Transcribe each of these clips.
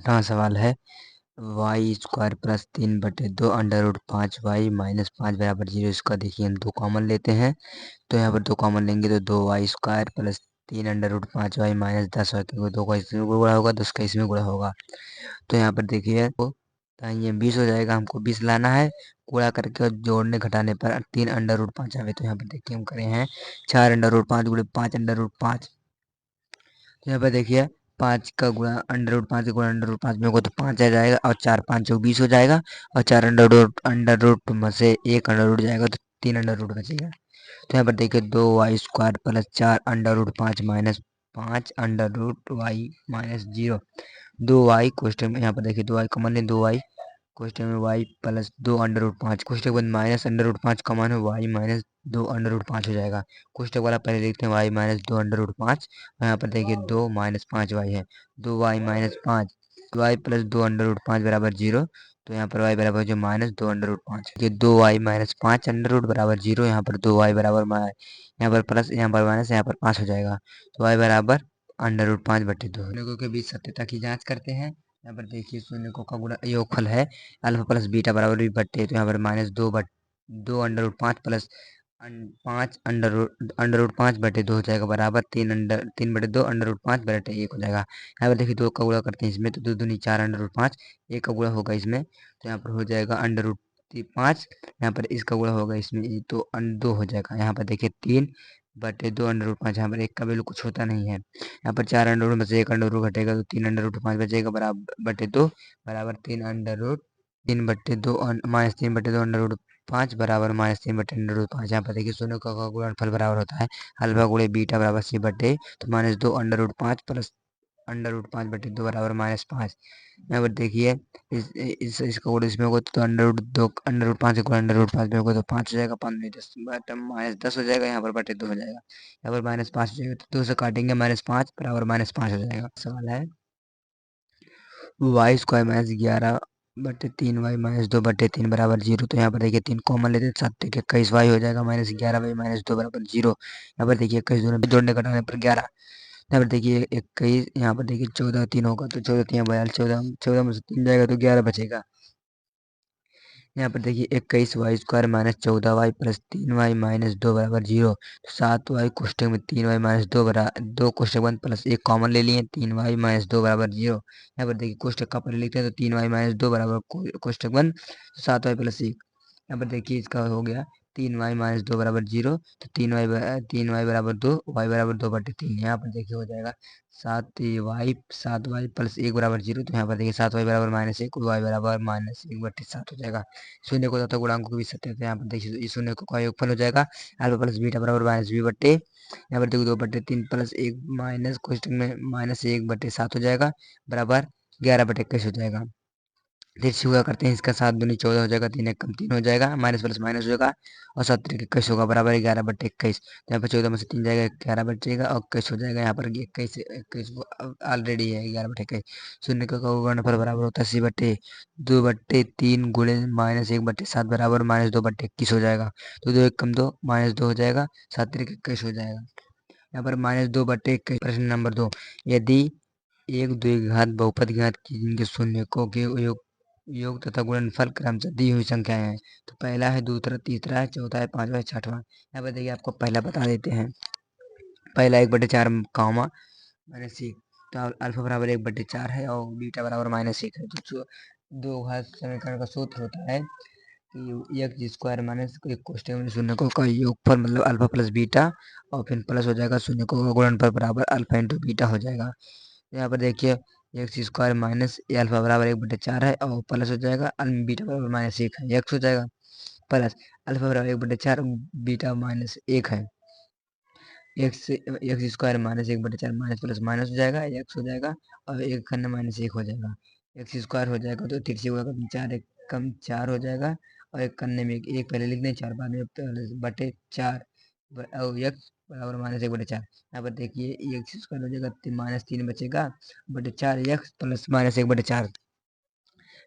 हाँ, सवाल है Y square plus 3/2 under root 5y minus 5 बराबर 0। इसका देखिए हम 2 कॉमन लेते हैं, तो यहाँ पर 2 कॉमन लेंगे तो 2y square plus 3 under root 5y minus 10y, क्योंकि 2 का इसमें गुणा होगा तो उसका इसमें गुणा होगा। तो यहाँ पर देखिए तो ये 20 हो जाएगा, हमको 20 लाना है। गुणा करके और जोड़ने घटाने पर 3 अंडर रूट 5 आवे। तो यहाँ पर देखिए हम करे हैं 4 अंडर रूट 5 गुणे 5 अंडर रूट 5। तो यहाँ पर देखिए 5 का गुणा अंडर रूट 5 का गुणा अंडर रूट 5 में होगा तो 5 आ जाएगा, और 4 5 जो 20 हो जाएगा, और 4 अंडर रूट में से 1 अंडर रूट जाएगा तो 3 अंडर रूट बचेगा। तो यहाँ पर देखिए 2y square plus 4 under root 5 minus 5 under root Y minus 0। 2y question में यहाँ पर देखिए 2y कॉमन है, 2y क्वेश्चन में y plus 2 under root 5, question के बाद माइनस अंडर रूट 5 कॉमन है, y माइनस 2 अंडर रूट 5 हो जाएगा। क्वेश्चन वाला पहले देखते हैं y माइनस 2 अंडर रूट 5। यहाँ पर देखिए 2 माइनस 5y है, 2y minus 5 y plus 2 under root 5 बराबर 0। तो यहाँ पर y बराबर जो माइनस 2 अंडर रूट 5, ये 2y माइनस 5 अंडर रूट बराबर 0। यहाँ पर 2y बराबर यहाँ पर प्लस यहाँ पर माइनस यहाँ पर 5 हो जाएगा। तो y बराबर अंडर रूट 5/2। लोगों के बीच सत्यता की जांच करते हैं। यहाँ पर देखिए शून्य का गुणा योगफल है अल्फा प्लस बीटा बराबर बी बट्टे, तो यहाँ पर minus 2 under root 5 plus 5 under root 5/2 हो जाएगा, बराबर 3/2 अंडर रूट 5/1 हो जाएगा। यहाँ पर देखिए 2 का गुणा करते हैं इसमें, तो 2 दूनी 4 अंडर रूट 5, 1 का गुणा होगा इसमें, तो यहाँ पर हो जाएगा अंडर रूट 5। यहाँ पर इसका गुणा होगा इसमें तो 2 हो जाएगा। यहाँ पर देखिए 3/2 अंडर रूट 5, यहाँ पर 1 का वैल्यू कुछ होता नहीं है। यहाँ पर 4 अंडर रूट में से 1 अंडर रूट घटेगा तो 3 अंडर रूट 5 बचेगा, बराबर बटे 2 बराबर 3/2 माइनस 3/2 अंडर रूट 5 बराबर माइनस 3/अंडर रूट 5। यहाँ पर देखिए शून्य का गुणनफल बराबर होता है अल्फा गुणे बीटा बराबर सी बटे, तो minus 2 under root 5 plus under root 5/2 बराबर माइनस 5। यहाँ पर देखिए इसका गुण इसमें होगा तो अंडर रूट 5 का अंडर रूट 5 में होगा तो 5 हो जाएगा, 5 में 10 माइनस 10 हो जाएगा, यहाँ पर बटे 2 हो जाएगा, यहाँ पर माइनस 5 हो जाएगा, तो 2 से काटेंगे माइनस 5 बराबर माइनस 5 हो जाएगा। सवाल है Y square minus 11/3 y minus 2/3 बराबर 0। तो यहाँ पर देखिए 3 कॉमन लेते हैं, 7 21 y हो जाएगा माइनस 11y माइनस 2 बराबर 0। यहाँ पर देखिए 21 दोनों जोड़ने घटाने पर 11। यहाँ पर देखिए 21, यहाँ पर देखिए 14 3 होगा तो 14 3 42, 14 14 में से 3 जाएगा तो 11 बचेगा। यहाँ पर देखिए 21y square minus 14y plus 3y minus 2 बराबर 0। तो 7y कोष्ठक में 3y माइनस 2 बराबर 2 कोष्ठक बंद प्लस 1 कॉमन ले लिए, 3y माइनस 2 बराबर 0। यहाँ पर देखिए कोष्ठक का पहले लिखते हैं तो 3y माइनस 2 बराबर कोष्ठक बंद, तो 7y प्लस 1। यहाँ पर देखिए इसका हो गया 3y माइनस 2 बराबर 0, तो 3y बराबर 2, y बराबर 2/3। यहाँ पर देखिए हो जाएगा 7y प्लस 1 बराबर 0। तो यहाँ पर देखिए 7y बराबर माइनस 1 और y बराबर माइनस 1/7 हो जाएगा। शून्य को तथा गुणांकों के बीच सत्य थे। यहाँ पर देखिए इस शून्य का योगफल हो जाएगा अल्फा प्लस बीटा बराबर माइनस बी बट्टे, यहाँ पर देखो 2/3 प्लस 1 माइनस कोष्टक में माइनस 1/7 हो जाएगा, बराबर 11/21 हो जाएगा। तिरछी हुआ करते हैं, इसका 7 दूनी 14 हो जाएगा, 3 एक कम 3 हो जाएगा, माइनस प्लस माइनस हो जाएगा, और 7 21 होगा, बराबर 11/21। तो यहाँ पर 14 में से 3 जाएगा, 11 बचेगा और 21 हो जाएगा। यहाँ पर 21 ऑलरेडी है 11/21। शून्य का गुणनफल बराबर होता है c/2/3 गुणे माइनस 1/7 बराबर माइनस 2/21 हो जाएगा। तो 2 एक कम 2 माइनस 2 हो जाएगा, 7 21 हो जाएगा। यहाँ पर माइनस 2/21। प्रश्न नंबर 2, यदि एक द्विघात बहुपद ज्ञात की जिनके शून्यकों के योग तथा गुणनफल क्रमशः दी हुई संख्याएं हैं, तो पहला है, दूसरा, तीसरा है, चौथा है, पांचवा है, छठवां। यहाँ पर देखिए आपको पहला बता देते हैं। पहला 1/4 कामा माइनस 1, तो अल्फा बराबर 1/4 है और बीटा बराबर माइनस 1 है। तो दो घात समीकरण का सूत्र होता है कि एक्स स्क्वायर माइनस एक कोष्ठक में शून्य का योगफल मतलब अल्फा प्लस बीटा, और फिर प्लस हो जाएगा शून्य का गुणनफल बराबर अल्फा इंटू बीटा हो जाएगा। यहाँ पर देखिए एक्स स्क्वायर माइनस अल्फा बराबर 1/4 है और प्लस हो जाएगा बीटा बराबर माइनस 1 है, एक्स हो जाएगा, प्लस अल्फा बराबर 1/4 बीटा माइनस 1 है, x square minus 1/4 minus plus minus हो जाएगा, एक्स हो जाएगा, और एक खन्ना माइनस 1 हो जाएगा। एक्स स्क्वायर हो जाएगा तो तिरछी होगा 4 एक कम 4 हो जाएगा, और एक करने में एक पहले लिख दें, 4 बाद में बटे 4 और एक्स बराबर माइनस 1/4। यहाँ पर देखिए एक्स स्क्वायर हो जाएगा माइनस 3 बचेगा बटे 4 एक्स प्लस माइनस 1/4।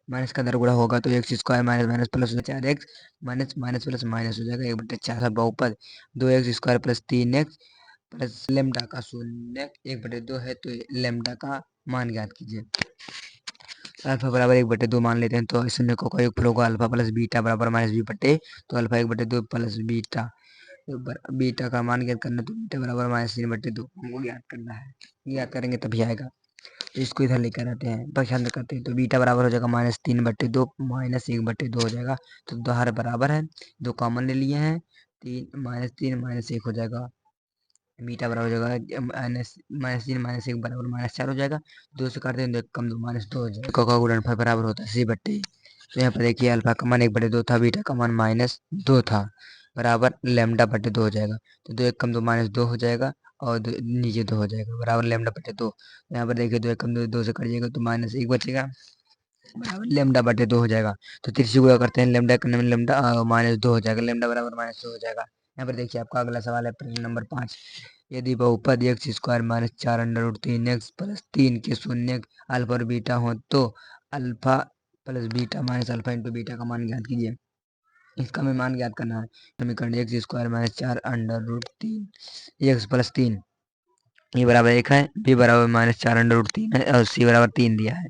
माइनस का दर गुणा होगा तो x square minus minus plus 4 x minus minus plus minus हो जाएगा 1/4। बहुपद 2x square plus 3x plus lambda का शून्य 1/2 है, तो लेमडा का मान ज्ञात कीजिए। अल्फा बराबर 1/2 मान लेते हैं, तो शून्य को का योगफल होगा अल्फा प्लस बीटा बराबर माइनस बी बटे, तो अल्फा 1/2 प्लस बीटा, तो बीटा का मान ज्ञात करना, तो बीटा बराबर -3/2 हमको ज्ञात करना है। ज्ञात करेंगे तभी आएगा, तो इसको इधर लेकर आते हैं, पसंद करते हैं, तो बीटा बराबर हो जाएगा -3/2 -1/2 हो जाएगा, तो दोहर बराबर है, दो कॉमन ले लिए हैं, 3 -1 हो जाएगा, बीटा बराबर हो जाएगा -3 -1 बराबर -4 हो जाएगा, 2 से काटते हैं, 2 कम 2 -2 हो जाएगा, का गुणनफल बराबर होता है c/e। तो यहाँ पर देखिए अल्फा का मान 1/2 था, बीटा का मान -2 था, बराबर λ/2 हो जाएगा, तो 2 1 कम 2 -2 हो जाएगा, और नीचे 2 हो जाएगा, बराबर λ/2। यहाँ पर देखिए 2 1 कम 2 2 से कट जाएगा, तो -1 बचेगा, बराबर λ/2 हो जाएगा, तो तिरछी गुणा करते हैं, लैम्डा करने में लैम्डा -2 हो जाएगा, लैम्डा बराबर -2 हो जाएगा। यहाँ पर देखिए आपका अगला सवाल है, प्रश्न नंबर 5, यदि बहुपद x स्क्वायर -4√3x प्लस 3 के शून्य अल्फा और बीटा हो, तो alpha plus beta minus alpha into beta का मान ज्ञात कीजिए। इसका हमें मान ज्ञात करना है, समीकरण x स्क्वायर -4√3 x प्लस 3 ए बराबर 1 है, बी बराबर -4√3 है, और सी बराबर 3 दिया है।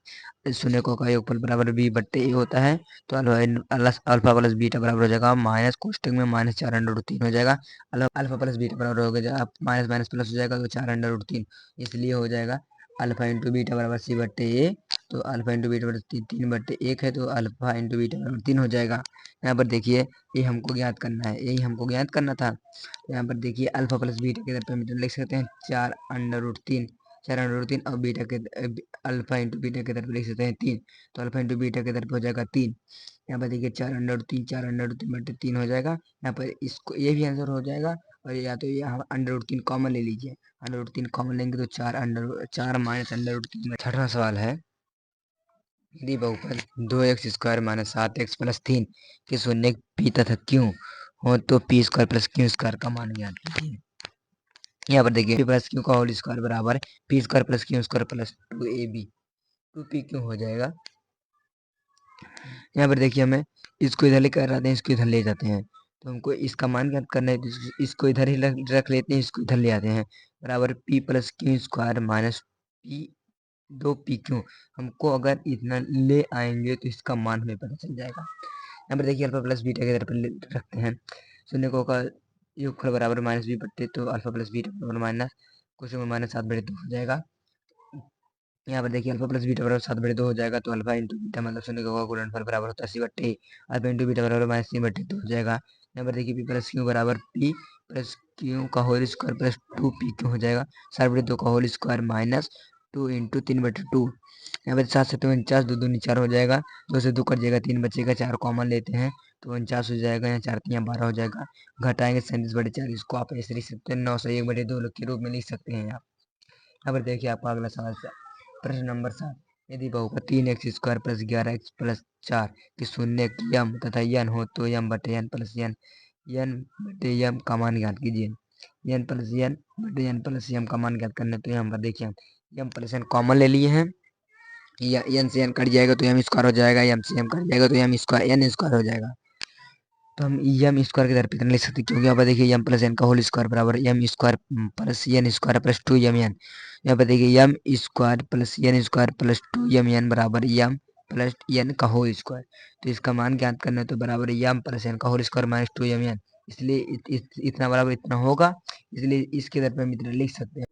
शून्य का योगफल बराबर बी बट्टे ए होता है, तो अल्फा प्लस बीटा बराबर हो जाएगा माइनस कोष्टक में -4√3 हो जाएगा, अल्फा प्लस बीटा बराबर हो जाएगा माइनस माइनस प्लस हो जाएगा, तो 4√3, इसलिए हो जाएगा अल्फा इंटू बीटा बराबर सी बट्टे ए, तो अल्फा इंटू बीटा बराबर 3/1 है, तो अल्फा इंटू बीटा बराबर 3 हो जाएगा। यहाँ पर देखिए ये हमको ज्ञात करना है, यही हमको ज्ञात करना था। यहाँ पर देखिए अल्फा प्लस बीटा के इधर पे हम लिख सकते हैं 4√3 और बीटा के अल्फा इंटू बीटा के इधर पे लिख सकते हैं 3, तो अल्फा इंटू बीटा के इधर पे हो जाएगा 3। यहाँ पर देखिए 4√3 हो जाएगा, यहाँ पर इसको ये भी आंसर हो जाएगा, और या तो यहाँ √3 कॉमन ले लीजिए, √3 कॉमन लेंगे तो 4 माइनस √3। छठवां सवाल है, यदि बहुपद 2x स्क्वायर -7x प्लस 3 के शून्य पी तथा क्यू हो, तो P square plus Q square का मान ज्ञात कीजिए। यहाँ पर देखिए पी प्लस क्यू का होल स्क्वायर बराबर P square plus Q square plus 2ab 2p क्यों हो जाएगा। यहाँ पर देखिए हमें इसको इधर लेकर आते हैं, इसको इधर ले जाते हैं, तो हमको इसका मान ज्ञात करना है, तो इसको इधर ही रख लेते हैं, इसको इधर ले आते हैं, बराबर P plus Q square minus P 2p Q. हमको अगर इतना ले आएंगे तो इसका मान हमें पता चल जाएगा। यहाँ पर देखिए अल्फा प्लस बीटा के इधर पर रखते हैं, शून्य को का योगफल बराबर -b बट्टे, तो अल्फा प्लस बीटा बराबर माइनस कुछ में -7/2 हो जाएगा। यहाँ पर देखिए अल्फा प्लस बीटा बराबर 7/2 हो जाएगा, तो अल्फा इंटू बीटा मतलब शून्य का गुणनफल बराबर होता है c/e, अल्फा इंटू बीटा बराबर -3/2 हो जाएगा। यहाँ पर देखिए पी प्लस क्यू बराबर पी प्लस क्यू का whole square plus 2p Q हो जाएगा, 7/2 का होल स्क्वायर माइनस 2 इंटू 3/2। यहाँ पर 7 से 49, 2 दूनी 4 हो जाएगा, 2 से 2 कट जाएगा, 3 बचेगा, 4 कॉमन लेते हैं, तो 49 हो जाएगा, यहाँ 4 3 12 हो जाएगा, घटाएंगे 37/4, इसको आप ऐसे लिख सकते हैं 9 से 1/2 के रूप में लिख सकते हैं आप। यहाँ पर देखिए आपका अगला सवाल, प्रश्न नंबर 7, यदि बहुपद 3x square plus 11x plus 4 के शून्य यम तथा यन हो, तो यम बटे यन प्लस यन बटे यम का मान ज्ञात कीजिए। यन प्लस यन बटे यन प्लस यम का मान ज्ञात करना है, तो यहाँ पर देखिए यम प्लस यन कॉमन ले लिए हैं, यन से यन कट जाएगा तो यम स्क्वायर हो जाएगा, यम से यम कट जाएगा तो यम स्क्वायर यन स्क्वायर हो जाएगा, तो हम यम स्क्वायर के इधर पे लिख सकते हैं, क्योंकि यहाँ पर देखिए यम प्लस एन का होल स्क्वायर बराबर M square plus N square plus 2 M N. यहाँ पर देखिए M square plus N square plus 2 M N बराबर यम प्लस एन का होल स्क्वायर, तो इसका मान ज्ञात करना है, तो बराबर यम प्लस एन का whole square minus 2 M N, इसलिए इतना बराबर इतना होगा, इसलिए इसके इधर पे हम इतना लिख सकते हैं।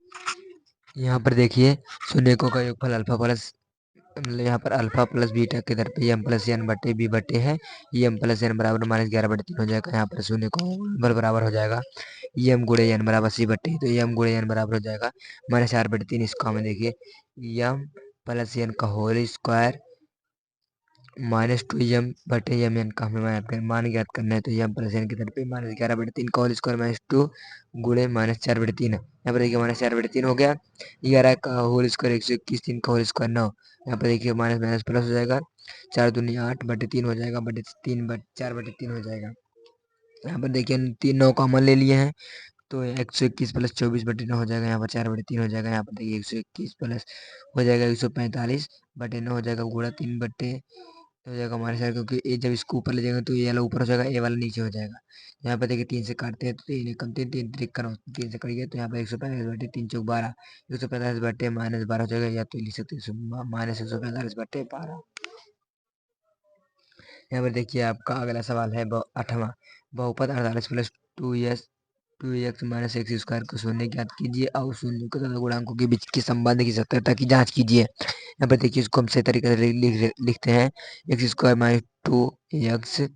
यहाँ पर देखिए शून्यकों का योगफल अल्फा प्लस, मतलब यहाँ पर अल्फा प्लस बीटा के इधर पे एम प्लस एन बटे बी बटे है, एम प्लस एन बराबर -11/3 हो जाएगा। यहाँ पर शून्य को बराबर हो जाएगा एम गुणे एन बराबर सी बटे, तो एम गुणे एन बराबर हो जाएगा -4/3। इसको हमें देखिए एम प्लस एन का होल स्क्वायर -2 बटे एम एन का हमें मान ज्ञात करना है, तो एम प्लस एन की तरफ पे -11/3 का होल स्क्वायर -2 गुणे -4/3 है। यहाँ पर देखिए -4/3 हो गया, 11 का होल स्क्वायर 121, 3 का होल स्क्वायर 9, यहाँ पर देखिए माइनस माइनस प्लस हो जाएगा, 4 दूनी 8/3 हो जाएगा, बटे 4/3 हो जाएगा। यहाँ पर देखिए 9 कॉमन ले लिए हैं, तो 121 प्लस 24/9 हो जाएगा, यहाँ पर 4/3 हो जाएगा। यहाँ पर देखिए 121 प्लस हो जाएगा 145/9 हो जाएगा, गुणा 3 हो जाएगा हमारे साथ, क्योंकि ए जब इसको ऊपर ले जाएगा तो ये वाला ऊपर हो जाएगा, ए वाला नीचे हो जाएगा। यहाँ पर देखिए 3 से काटते हैं तो 3 कम 3 3 3 का 3 से कट गया, तो यहाँ पर 145/3 × 12 145/-12 हो जाएगा, या तो लिख सकते हैं -145/12। यहाँ पर देखिए आपका अगला सवाल है 8वां। बहुपद 48 plus 2x minus x square को शून्य ज्ञात कीजिए और शून्य को तथा गुणांकों के बीच के संबंध की सत्यता की जांच कीजिए। यहाँ पर देखिए इसको हम सही तरीके से लिखते हैं x square minus 2x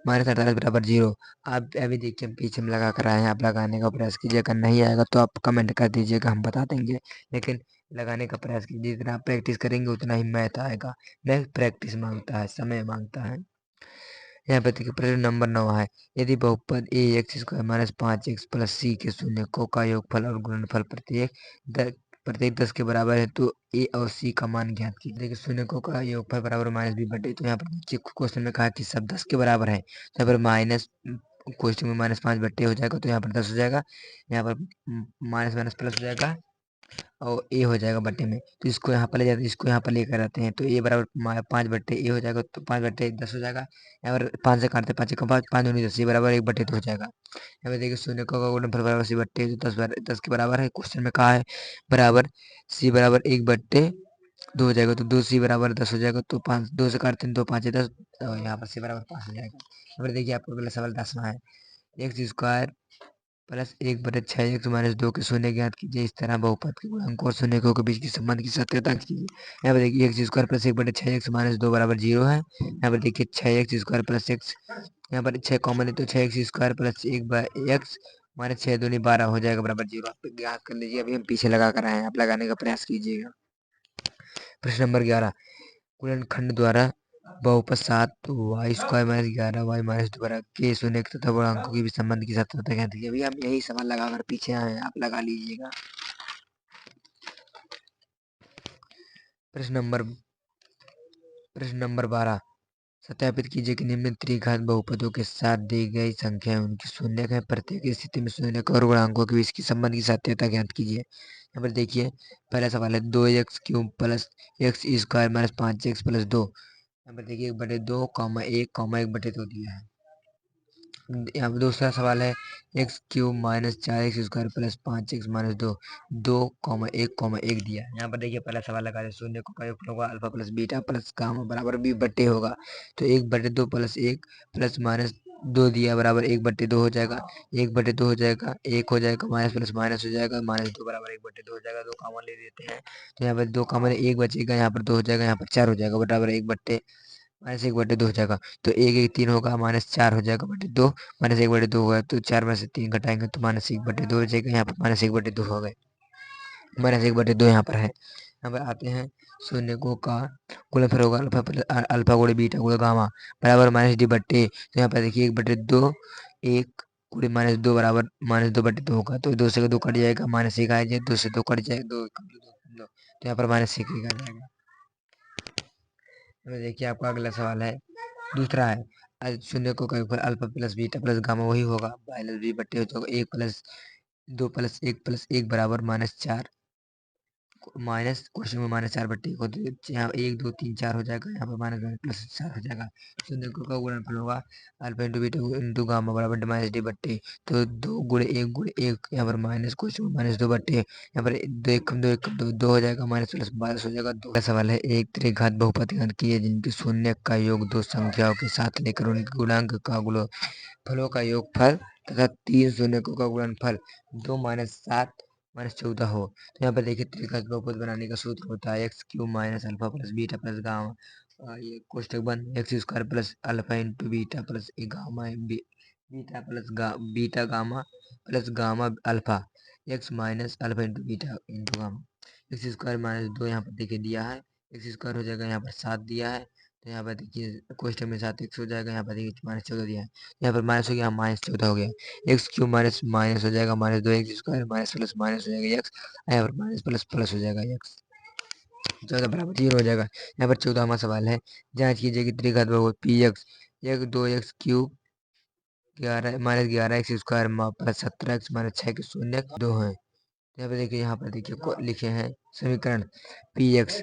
minus 48 बराबर 0। आप अभी देखिए हम पीछे में लगा कर आए हैं, आप लगाने का प्रयास कीजिए, अगर नहीं आएगा तो आप कमेंट कर दीजिएगा, हम बता देंगे, लेकिन लगाने का प्रयास कीजिए। जितना आप प्रैक्टिस करेंगे उतना ही मैथ आएगा। मैथ प्रैक्टिस मांगता है, समय मांगता है। यहाँ पे देखिए प्रश्न नंबर 9 है। यदि बहुपद A X square minus 5x plus C के शून्यकों का योगफल और गुणनफल प्रत्येक 10 के बराबर है तो ए और सी का मान ज्ञात कीजिए। देखिए शून्यकों का योगफल बराबर माइनस बी बटे, तो यहाँ पर नीचे क्वेश्चन में कहा कि सब 10 के बराबर है, तो यहाँ पर माइनस क्वेश्चन में माइनस 5 बट्टे हो जाएगा, तो यहाँ पर 10 हो जाएगा। यहाँ पर माइनस माइनस प्लस हो जाएगा और ए हो जाएगा बट्टे में, तो इसको यहाँ पर ले जाते हैं, इसको यहाँ पर लेकर आते हैं, तो ए बराबर 5 बट्टे ए हो जाएगा, तो 5 बट्टे 10 हो जाएगा। यहाँ पर 5 से काटते 5 5 5 दूनी 10, ये बराबर 1 बट्टे 2 हो जाएगा। यहाँ पे देखिए शून्य का गुणनफल बराबर सी बट्टे, जो 10 के बराबर है, क्वेश्चन में कहा है बराबर सी बराबर 1 बट्टे 2 हो जाएगा, तो 2 सी बराबर 10 हो जाएगा, तो 5 2 से काटते हैं 2 5 10, और यहाँ पर सी बराबर 5 हो जाएगा। यहाँ पर देखिए आपको अगला सवाल 10वां है। एक्स स्क्वायर प्लस 1 बटे 6x माइनस 2 के शून्य ज्ञात कीजिए। इस तरह बहुपद के गुणांक और शून्यकों के बीच के संबंध की सत्यता कीजिए। यहाँ पर देखिए एक्स स्क्वायर प्लस 1 बटे 6x माइनस 2 बराबर 0 है। यहाँ पर देखिए 6x स्क्वायर प्लस एक्स, यहाँ पर 6 कॉमन है, तो 6x स्क्वायर प्लस 1 माइनस 6 दूनी 12 हो जाएगा बराबर 0। आप ज्ञात कर लीजिए, अभी हम पीछे लगा कर आए हैं, आप लगाने का प्रयास कीजिएगा। प्रश्न नंबर 11। गुणनखंड द्वारा बहुपद 7y² - 11y - 2 के शून्य तथा गुणांकों के बीच संबंध की सत्यता ज्ञात कीजिए। अभी हम यही सवाल लगाकर पीछे आए हैं, आप लगा लीजिएगा। प्रश्न नंबर 12। सत्यापित कीजिए कि निम्न त्रिघात बहुपदों के साथ दी गई संख्या उनकी शून्य है। प्रत्येक स्थिति में शून्य और गुणांकों के बीच की संबंध की सत्यता ज्ञात कीजिए। यहाँ पर देखिए पहला सवाल है 2x³ plus x square minus 5x plus 2। यहाँ पर देखिए 1/2, 1,1/2 दिया है। यहाँ पे दूसरा सवाल है x³ minus 4x² plus 5x - 2, 2,1,1 दिया है। यहाँ पर देखिए पहला सवाल लगा है शून्य का योग होगा alpha plus beta plus gamma बराबर बी बट्टे होगा, तो 1/2 प्लस 1 प्लस माइनस 2 दिया बराबर 1/2 हो जाएगा, 1/2 हो जाएगा, 1 हो जाएगा, माइनस प्लस माइनस हो जाएगा, -2 बराबर 1/2 हो जाएगा। 2 कॉमन ले लेते हैं, तो यहाँ पर 2 कॉमन 1 बचेगा, यहाँ पर 2 हो जाएगा, यहाँ पर 4 हो जाएगा बराबर 1/, -1/2 हो जाएगा, तो 1 1 3 होगा, -4 हो जाएगा बटे 2, -1/2 होगा, तो 4 में से 3 घटाएंगे तो -1/2 हो जाएगा। यहाँ पर -1/2 हो गए, -1/2 यहाँ पर है। यहाँ पर आते हैं शून्य को का गुणनफल होगा अल्फा गुणे बीटा गुणे गामा बराबर -d बट्टे, तो यहाँ पर देखिए 1/2 1 गुणे -2 बराबर -2/2 होगा, तो 2 से 2 कट जाएगा, -1 आ जाए, 2 से 2 कट जाए, 2 तो यहाँ पर -1 आ जाएगा। देखिए आपका अगला सवाल है दूसरा है शून्य को का alpha plus beta plus gamma वही होगा माइनस बी बट्टे हो 1 प्लस 2 प्लस 1 प्लस 1 बराबर -4, माइनस क्वेश्चन में -4 बट्टे को, तो यहाँ 1 2 3 4 हो जाएगा, यहाँ पर माइनस प्लस 4 हो जाएगा। शून्य को का गुणनफल होगा alpha into beta into gamma बराबर -d बट्टे, तो 2 गुणे 1 गुणे 1, यहाँ पर माइनस क्वेश्चन में -2 बट्टे, यहाँ पर 2 1 कम 2 1 कम 2 2 हो जाएगा, माइनस प्लस 12 हो जाएगा। दो सवाल है एक त्रिघात बहुपद ज्ञात कीजिए जिनके शून्य का योग दो संख्याओं के साथ लेकर उनके गुणांक का फलों का योगफल तथा 3 शून्यकों का गुणनफल 2 -7 -14 हो। तो यहाँ पर देखिए त्रिघात बहुपद बनाने का सूत्र होता है x³ minus alpha plus beta plus gamma, ये कोष्टक बंद, x square plus alpha into beta plus gamma beta gamma plus gamma alpha x minus alpha into beta into gamma, x square -2 यहाँ पर देखिए दिया है, एक्स स्क्वायर हो जाएगा, यहाँ पर 7 दिया है, तो यहाँ पर देखिए कोष्टक में 7x हो जाएगा, यहाँ पर देखिए -14 दिया है, यहाँ पर माइनस हो गया, -14 हो गया, x³ माइनस माइनस हो जाएगा, -2 x square minus plus minus हो जाएगा x, यहाँ पर माइनस प्लस प्लस हो जाएगा x, 14 बराबर 0 हो जाएगा। यहाँ पर 14वां सवाल है जांच कीजिए कि त्रिघात बहुपद P x 2x³ 11 x square plus 17x - 6 के शून्य 2 है। यहाँ पे देखिए, यहाँ पर देखिए लिखे हैं समीकरण पी एक्स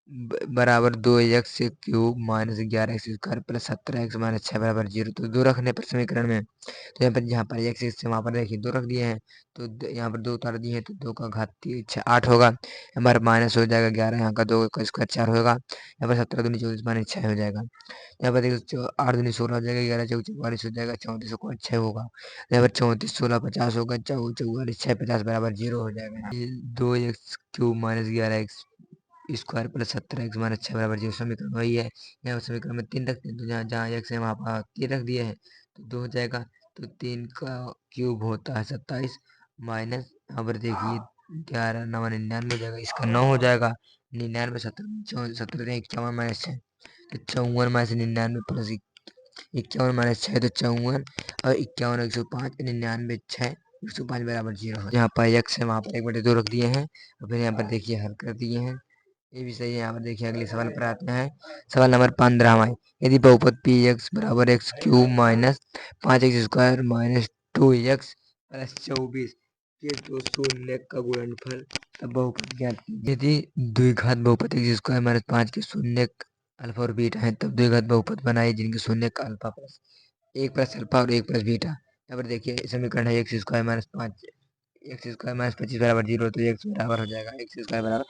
बराबर 2x cube minus 11x² plus 17x minus 6 बराबर 0। तो दो रखने पर समीकरण में, तो यहाँ पर x से वहाँ पर देखिए दो रख दिए हैं, तो यहाँ पर दो उतार दिए हैं, तो 2 का घात 8 होगा। हमारा माइनस हो जाएगा 11, यहाँ का 2 का स्क्वायर 4 होगा। यहाँ पर 17 दूनी 24 माइनस 6 हो जाएगा। यहाँ पर देखिए 8 दूनी 16 हो जाएगा, 11 चौक 44 हो जाएगा, 34 को 6 होगा। यहाँ पर 34 16 50 होगा, 44 6 50 बराबर 0 हो जाएगा। 2x cube minus 11x square plus 17x minus 6 बराबर 0 समीकरण वही है। यहाँ समीकरण में 3 रखते हैं, तो जहाँ जहाँ x है वहाँ पर 3 रख दिए हैं, तो 2 हो जाएगा। तो 3 का क्यूब होता है 27 माइनस, यहाँ पर देखिए 11 9 99 हो जाएगा, इसका 9 हो जाएगा। 99 17 17 51 माइनस 6, तो 54 माइनस 99 प्लस 51 माइनस 6, तो 54 और 51 105 99 6 105 बराबर 0 यहाँ पर x है वहाँ पर 1/2 रख दिए हैं, और फिर यहाँ पर देखिए हल कर दिए हैं। ये भी सही है। यहाँ पर देखिए अगले सवाल पर आते हैं। सवाल नंबर 15 में, यदि बहुपद पी एक्स बराबर x cube minus 5x² minus 2x plus 24 के दो शून्य का गुणनफल, तब बहुपद ज्ञात कीजिए। यदि द्विघात बहुपद x² माइनस 5 के शून्य अल्फा और बीटा है, तब द्विघात बहुपद बनाइए जिनके शून्य का अल्फा प्लस 1 प्लस अल्फा और 1 प्लस बीटा। यहाँ पर देखिए समीकरण है x² माइनस 5 x² माइनस 25 बराबर 0, तो x बराबर हो जाएगा x² बराबर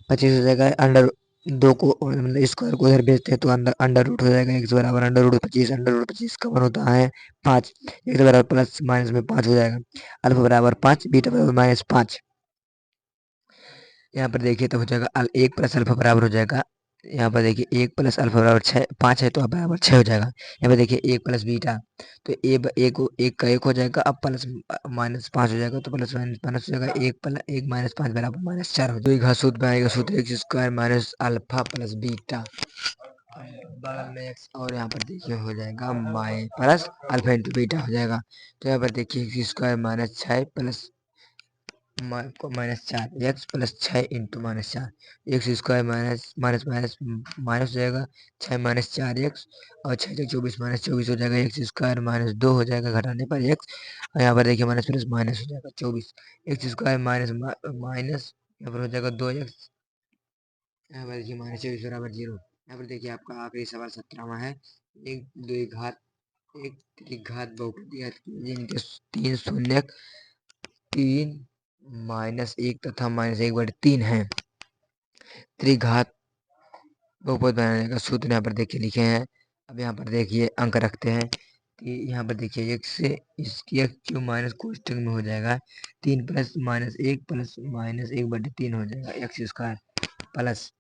25 हो जाएगा। अंडर 2 को मतलब स्क्वायर को इधर भेजते हैं, तो अंडर रूट हो जाएगा x बराबर अंडर रूट 25। अंडर रूट 25 का मान होता है 5, x बराबर प्लस माइनस में 5 हो जाएगा। अल्फा बराबर 5, बीटा बराबर माइनस 5। यहाँ पर देखिए तो हो जाएगा 1 प्लस अल्फा बराबर हो जाएगा, यहाँ पर देखिए 1 प्लस अल्फा बराबर 6 5 है, तो अब बराबर 6 हो जाएगा। यहाँ पर देखिए 1 प्लस बीटा, तो एक का 1 हो जाएगा, अब प्लस माइनस 5 हो जाएगा, तो प्लस माइनस माइनस हो जाएगा। 1 प्लस 1 माइनस 5 बराबर माइनस 4 हो जाएगा। घात सूत्र बनाएगा, सूत्र x² minus alpha plus beta बगल में x, और यहाँ पर देखिए हो जाएगा माइ प्लस अल्फा इंटू बीटा हो जाएगा। तो यहाँ पर देखिए x² minus 6 plus minus 4 x plus 6 into minus 4 x² minus minus minus minus हो जाएगा 6 माइनस 4x, और 6 से 24 माइनस 24 हो जाएगा। x² माइनस 2 हो जाएगा घटाने पर x, और यहाँ पर देखिए माइनस प्लस माइनस हो जाएगा 24 x² माइनस माइनस, यहाँ पर हो जाएगा 2x, यहाँ पर देखिए माइनस 24 बराबर 0। यहाँ पर देखिए आपका आखिरी सवाल 17वां है। एक द्विघात एक त्रिघात बहुपद ज्ञात कीजिए जिनके 3 शून्य 3 माइनस 1 तथा माइनस 1/3 है। त्रिघात बहुपद बनाने का सूत्र यहाँ पर देखिए लिखे हैं। अब यहाँ पर देखिए अंक रखते हैं कि यहाँ पर देखिए x से इसकी x क्यूब माइनस कोष्टक में हो जाएगा 3 प्लस माइनस 1 प्लस माइनस 1/3 हो जाएगा x² प्लस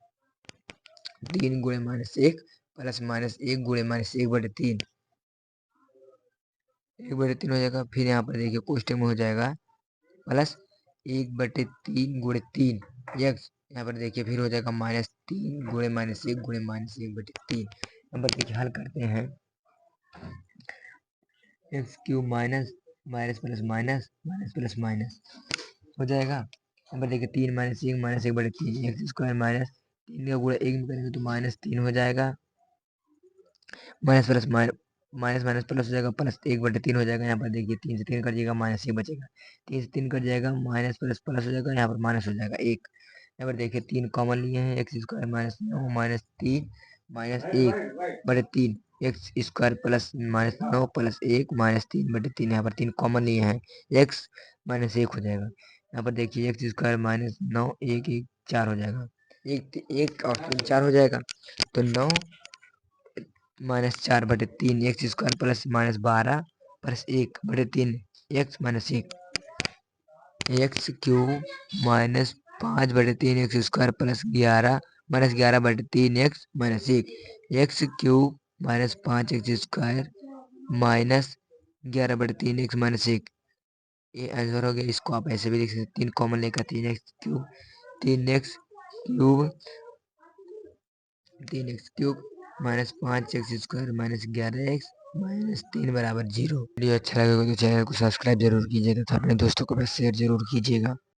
3 गुणे माइनस 1 प्लस माइनस 1 गुणे माइनस 1/3 1/3 हो जाएगा। फिर यहाँ पर देखिए कोष्टक में हो जाएगा प्लस 1/3 गुणे 3 एक्स, यहाँ पर देखिए फिर हो जाएगा माइनस 3 गुणे माइनस 1 गुणे माइनस 1/3। यहाँ पर देखिए हल करते हैं, x cube minus minus plus minus minus plus minus हो जाएगा। यहाँ पर देखिए 3 माइनस 1 माइनस 1/3 x² माइनस 3 का गुणा 1 में करेंगे तो माइनस 3 हो जाएगा। Minus plus minus minus plus हो जाएगा, प्लस 1/3 हो जाएगा। यहाँ पर देखिए 3 से 3 कट जाएगा, माइनस 1 बचेगा। 3 से 3 कट जाएगा, माइनस प्लस प्लस हो जाएगा, यहाँ पर माइनस हो जाएगा 1। यहाँ पर देखिए 3 कॉमन लिए हैं, x² minus 9 minus 3 minus 1/3 x² plus minus 9 plus 1 minus 3/3। यहाँ पर 3 कॉमन लिए हैं, x माइनस 1 हो जाएगा। यहाँ पर देखिए x² माइनस 9 1 1 4 हो जाएगा, 1 और 3 4 हो जाएगा, तो 9 minus 4/3 x² plus minus 12 plus 1/3 x minus 1 x cube minus 5/3 x² plus 11 minus 11/3 x minus 1 x cube minus 5x² minus 11/3 x minus 1। ये आंसर हो गया। इसको आप ऐसे भी लिख सकते हैं, 3 कॉमन लेकर 3x cube minus 5x² minus 11x minus 3 बराबर 0। वीडियो अच्छा लगेगा तो चैनल को सब्सक्राइब जरूर कीजिएगा तथा अपने दोस्तों को भी शेयर जरूर कीजिएगा।